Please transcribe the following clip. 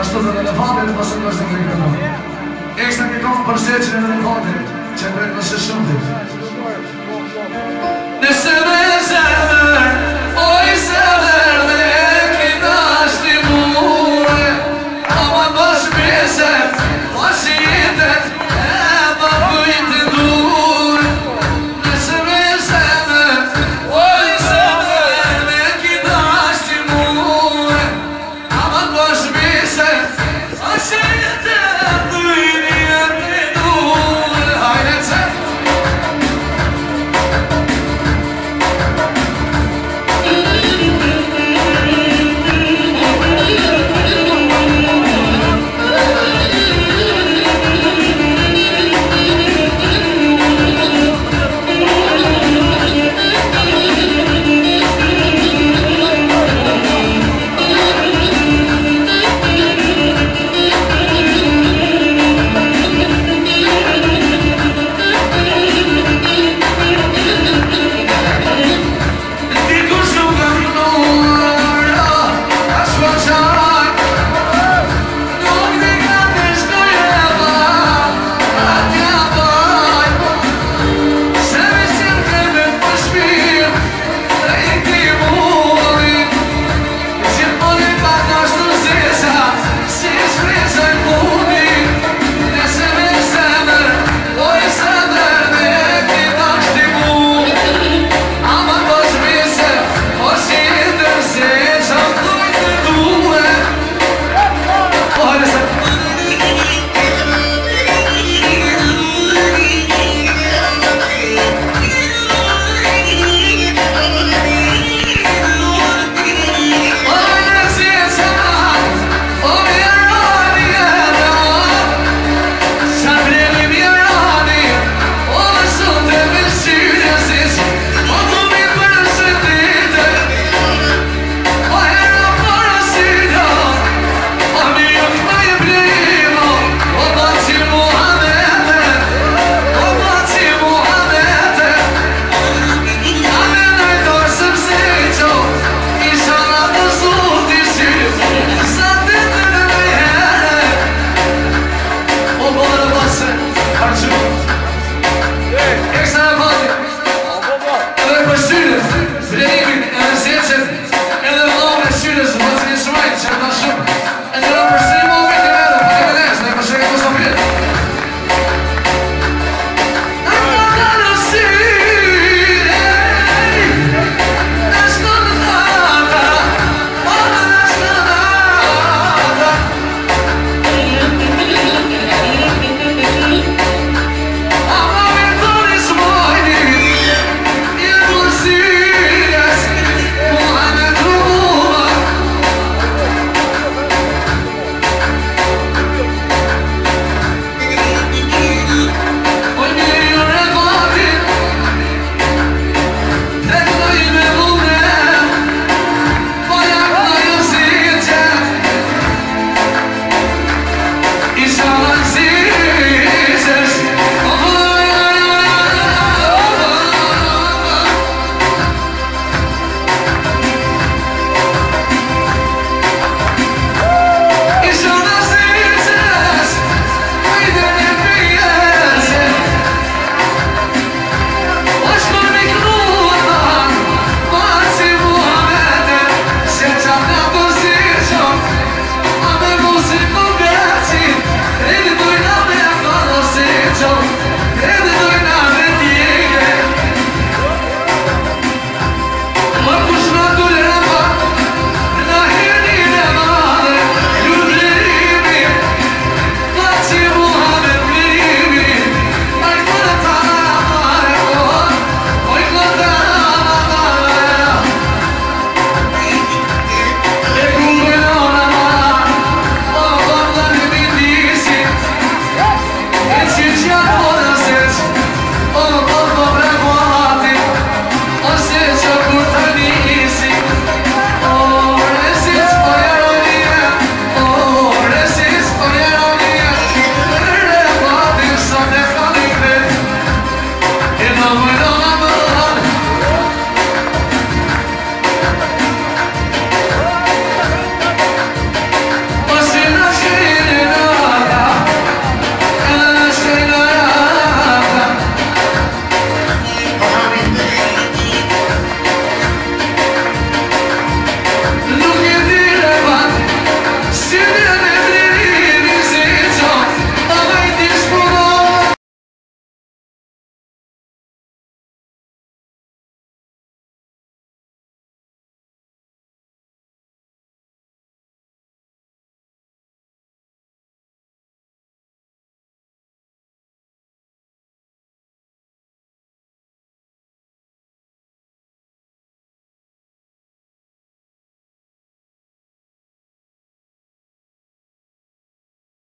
ashtu dhe elefantit në pasën nështë të krikë në. Ekshtë në këkonë për sheqin e elefantit, që në brejtë në shëshëndit. Nëse me zemër, oj zemër dhe kita ashti mure, ama bash pjesët, bash jetet, e pa pëjtë dure. Nëse me zemër, oj zemër dhe kita ashti mure, ama bash pjesët, bash jetet, pëjtë dure. Hajde të Vrejmin e nëzjeqet